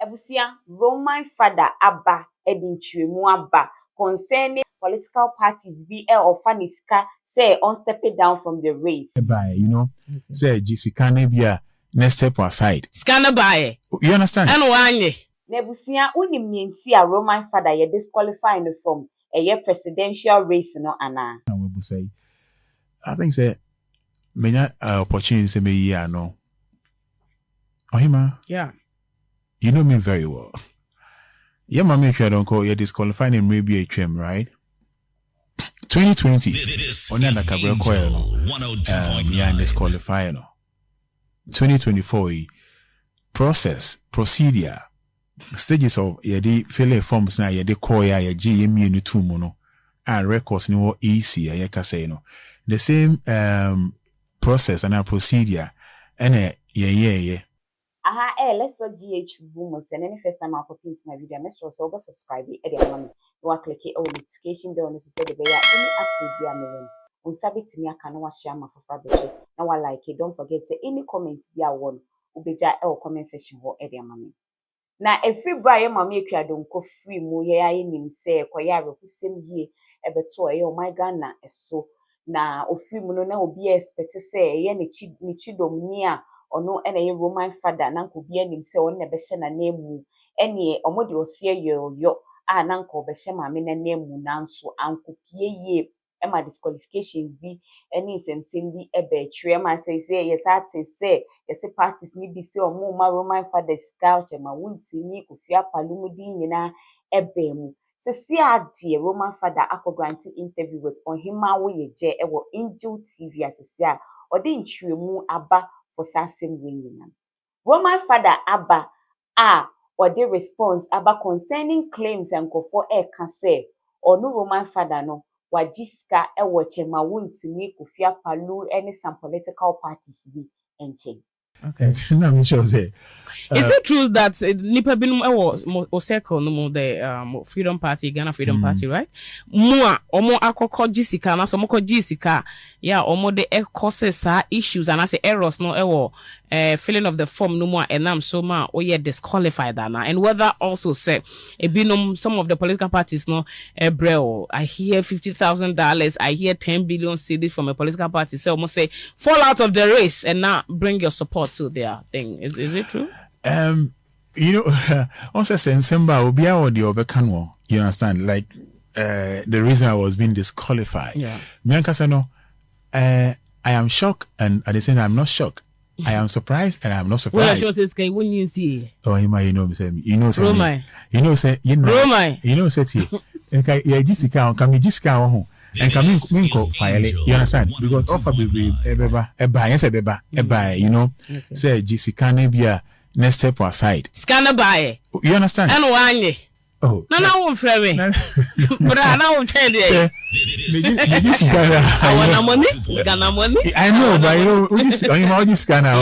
Ebusia Roman Fada aba edinchiremu aba concerning political parties be or faniska say on stepping down from the race. By say Jessica Nebia next step aside. Scanner by. You understand? And one Nebusia unim nienti a Roman Fada ye disqualifying from a presidential race no ana. I will say I think say many opportunities say me year no. Ohima. Yeah. You know me very well. Yeah, my make sure I don't call you disqualifying him maybe a trim, right? 2020. Only na Cabral Coil. Yeah, disqualifying. 2024 procedure stages of yedi fill forms na yedi call ya GMU ni two mono and records ni wo easy ya say no. The same process and a procedure and yeah. Let's talk GH boomers and any first time I pop into my video, Mr. Silver subscribe it and money. You click it on notification bell to say the any update be a million. On sabit to me, I can share my for fabric. Now I like it. Don't forget say any comments be a one. Ubeja or comment section or any money. Now every Brian mammy don't go free mo ya in say kwayaro who same ye ebe toy oh my Ghana so na ofri mo no na obi expect say ye ni chidom nia or no any Roman Fada nanko be anim say on nebeshe na name any omodi osie yo nanko beshe ma me na name nanso anko pie ye ema disqualifications be any same be ebe trema say yes ati say yes parties ni bi say omo ma Roman Fada scout ma wunti ni kofia palumudi nyina ebe mu se si ade Roman Fada akogranti interview with on hima wo ye je ewo Angel TV asese a odi ntwemu aba for sasem winning. Roman Fada aba or the response aba concerning claims and go for can say or no Roman Fada no wajiska watch ma wuntimi kufia palu any some political parties be enche. Okay. I'm sure say. Is it true that nipa binum o circle no the Freedom Party, Ghana Freedom Party, right? Mua omo akoko jisika na so moko jisika yeah omo the causes issues and I say errors no filling of the form no more enam so ma disqualified that and whether also say a binum some of the political parties no bro I hear $50,000, I hear 10 billion cedis from a political party say almost say fall out of the race and now bring your support to their thing. Is it true? Also saying Semba Obia or the Obekanwo, you understand? Like the reason I was being disqualified. Yeah. Miankasano, I am shocked and at the same time I'm not shocked. I am surprised and I'm not surprised. Well, sure say when you see. Oh, you know me say Romai. Say yeah Jessica on come Jessica on and come in file. You understand? Because offer be say Jessica Nebia next step aside. Scanner by. You understand? And one. Oh. No, won't frame. But I know change. I want money. Ghana money. I know, but you know this scanner.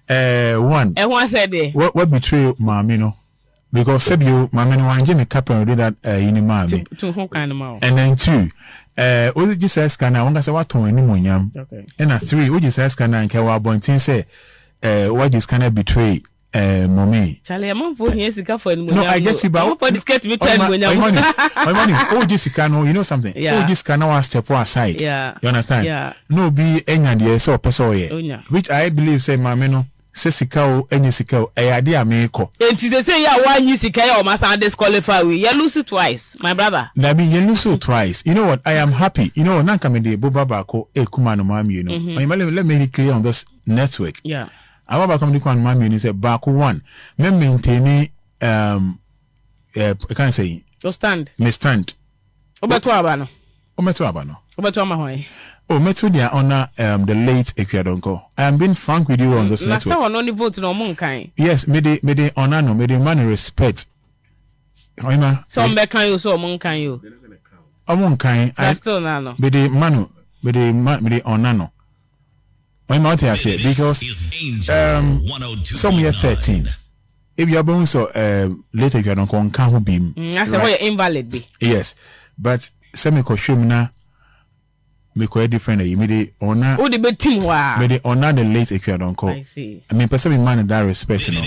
Yeah. One. And one said what betray Mamino? Because Sebio Mamino and Jimmy Capron did that in Mami. To kind of and then two. Ozi just says scanner. One say what to any monyam. Okay. And a three. Oji says scanner and Kawa Bontin say what this scanner betray. Mommy. Charlie, I'm on phone here. No, I get you, but for this get me tell me my money. Oh, Jessica, no, you know something. Yeah. Oh, Jessica, no, step aside. Yeah. You understand? Yeah. No, be any idea so person here. Which I believe say, Mammy, no, say Sika, any Sika, a idea me ko. And to say, yeah, why you Sika or must disqualify we? You lose it twice, my brother. That mean you lose it twice. You know what? I am happy. You know, Nankamide, Boba Bako, Kumano, Mammy, you know. Let me be clear on this network. Yeah. I want to come to Mammy and say, back one. Me maintain I can't say. Your stand. Me stand. Obeto abano. Obeto amahoy. Oh, metu dia honor the late Ekwadonko. I am being frank with you on this network. Last one only vote no monkai. Yes, me de honor no, me de man respect. Oima. Some be kan you so monkan you. Omonkan. I still no. Me de manu, me de honor no. I'm out here because some year 13. If you are born so later you don't come can't be. I said why invalid be. Yes, but semi koshumna me quite different. You made it honor. Oh, the big team wa. Made it honor the late Ekwadonko. I see. I mean, person man in that respect, you know.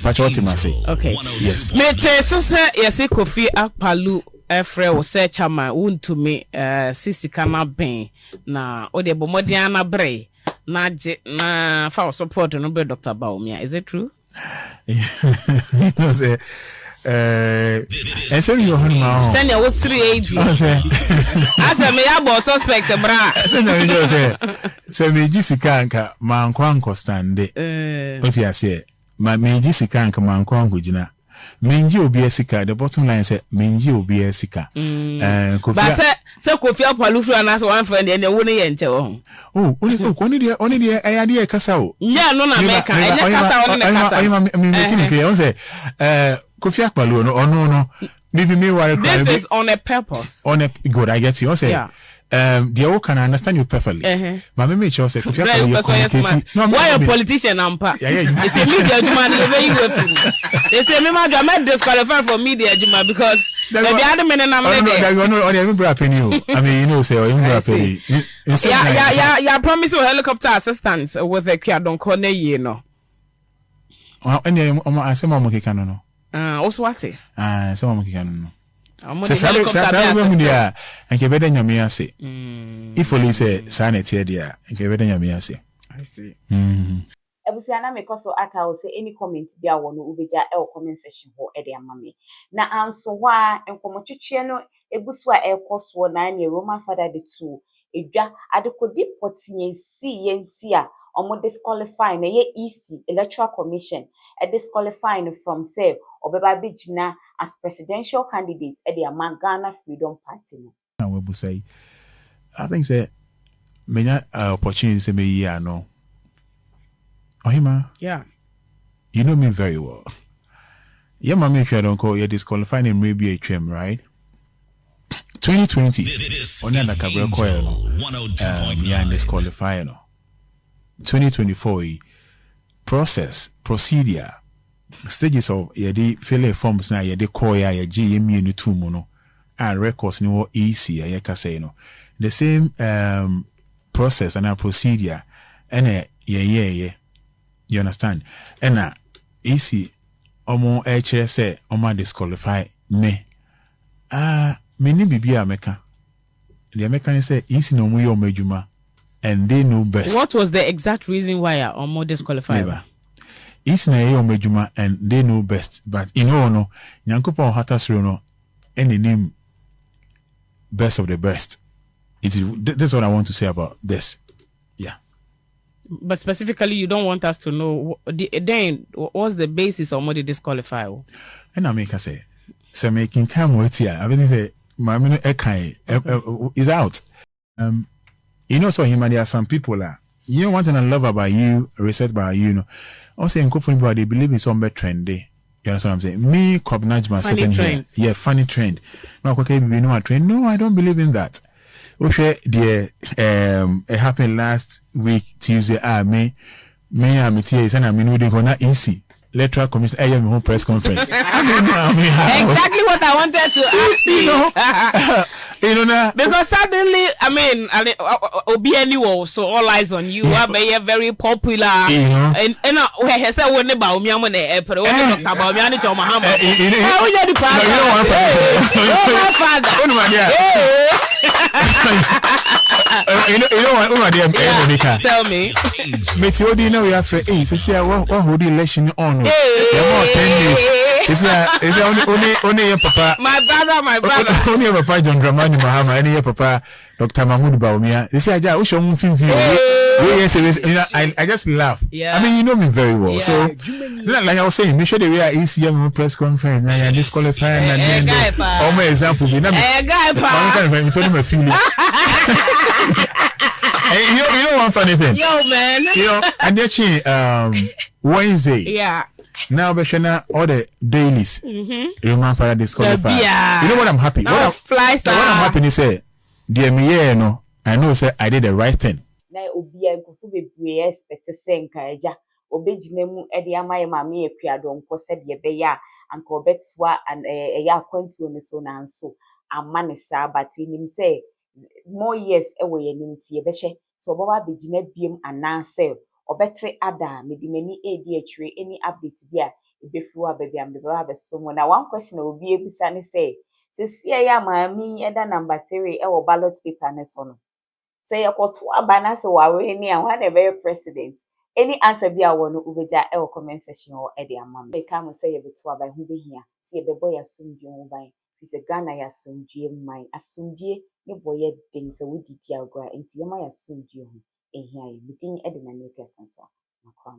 But what you must say? Okay. Yes. Me te so say yes Kofi Akpalu efre wo say chama Wontumi sisika na ben na o de bomodian na bre na na fa support no be Dr. Baumia. Is it true? You know, say and say you on my Send your 380. I say me abo suspect bra. Say me Jessica anka man kwanko stande. What you say? Ma me Jessica anka man kwanko jina. Menji obi esika. The bottom line say menji obi esika. But say Kofi Akpalu fru anas one friend and wo ne yente wo. Oh, only the ayade kasa o. Yeah, no na meka. Enya kasa wo ne kasa. I making clear. On say Kofi Akpalu no. Maybe me worry. This is on a purpose. On a good, I get you. I say, the all can understand you perfectly. But me make sure say, Kofi Akpalu, no, why a politician ampa? It's a media juma. They say me ma drama disqualified for media juma because the other men and I'm I mean, you know, say, yeah, promise you helicopter assistance with a Kwadonko you know. And I say, Mama Kikano. Also what? Someone can know. Say, and give it in your say. If only say, sanity, dear, and give it in your say. I see. Ebusiana me koso aka o say any comment bia wo no ubeja e comment section ho e de amame na anso wa enkomotwetwe no ebusu a ekoso na na Roman Fada de two edwa adekodi potinye si yenti a omo disqualify na ye EC Electoral Commission e disqualify from say obeba bigina as presidential candidate e de Ghana Freedom Party no na we bu say I think say menya opportunity say me year no Ohima. Yeah. You know me very well. Yeah, my make sure I don't call you disqualifying him maybe a trim, right? 2020. Only under Cabral Coil. Yeah, disqualifying. 2024 procedure stages of yedi fill forms na yedi call ya GMU ni two mono and records ni wo easy ya kase no. The same process and a procedure and yeah. You understand? And easy omo say omo disqualify me. Me ni bibia meka. The American say easy no mu yo majuma and they know best. What was the exact reason why omo disqualify? Easy na yo majuma and they know best. But you know no Nyankopon hatasro no any name best of the best. That's what I want to say about this. Yeah. But specifically, you don't want us to know then what's the basis of what they disqualify? And I make say making come with here. I mean, say my is out. You know, so there are some people you know one thing I love about you, research about you know. Also, in Kofu, they believe in some better trend. You understand what I'm saying? Me, cognized myself in here. Yeah, funny trend. No, okay, we know a trend. No, I don't believe in that. Okay, it happened last week Tuesday. Me I'm here. And I'm in not easy. Electoral Commission. I am home press conference. Exactly what I wanted to ask you. You know, because suddenly, I mean, Obi anyway, so all eyes on you. Yeah, are very popular. You know, and I said when about me, I'm going to Dr. Baumia to Mahama. Oh, you're the father. You know what? Tell me. Meteo, you know we have to say what hold the election on. More 10 days. It's only your papa. My brother. Only your papa John Dramani Mahama. Any your papa Dr. Mahmoud Baumia. They say I wish you I just laugh. Yeah. I mean, you know me very well. Yeah. So like I was saying, make sure they were ECM press conference. Now you're disqualifying and then all my example. You know my feeling. You know one funny thing. Yo, man. You know, and actually, Wednesday. Yeah. Now, all the dailies. Roman Fada disqualified. You know what I'm happy? What I'm happy is say, dear me, no, I know say I did the right thing. Na obi enkofu bebre expect say nka eja obegina mu e de amaye mame Ekwadonko se de be ya anka obetwa and ya kwantuo ne so nanso amane sa but nim say more years ɛwɔ yɛn anim nti yɛbɛhwɛ sɛ ɔbɛba abɛgyina biem anaasɛ ɔbɛte ada mede m'ani edi akyire any update bi a ɛbɛfiri hɔ aba bi a mede bɛba abɛso mu na one question a obi ebisa ne sɛ sisi ɛyɛ maame yi ɛda number 3 ɛwɔ ballot paper ne so no sɛ yɛkɔto aba na sɛ wɔawe ni a wɔn na ɛbɛyɛ president any answer bi a wɔ no wobɛgya ɛwɔ comment section hɔ ɛde ama me bɛka mo sɛ yɛbɛto aba ho behia sɛ yɛbɛbɔ yɛ asomdwe ho ban fi sɛ Ghana yɛ asomdwe man asomdwe ne bɔ yɛ den sɛ wodidi agorɔ nti yɛma yɛ asomdwe ho ehia yɛ medin ɛde na ne kɛsɛnto akwa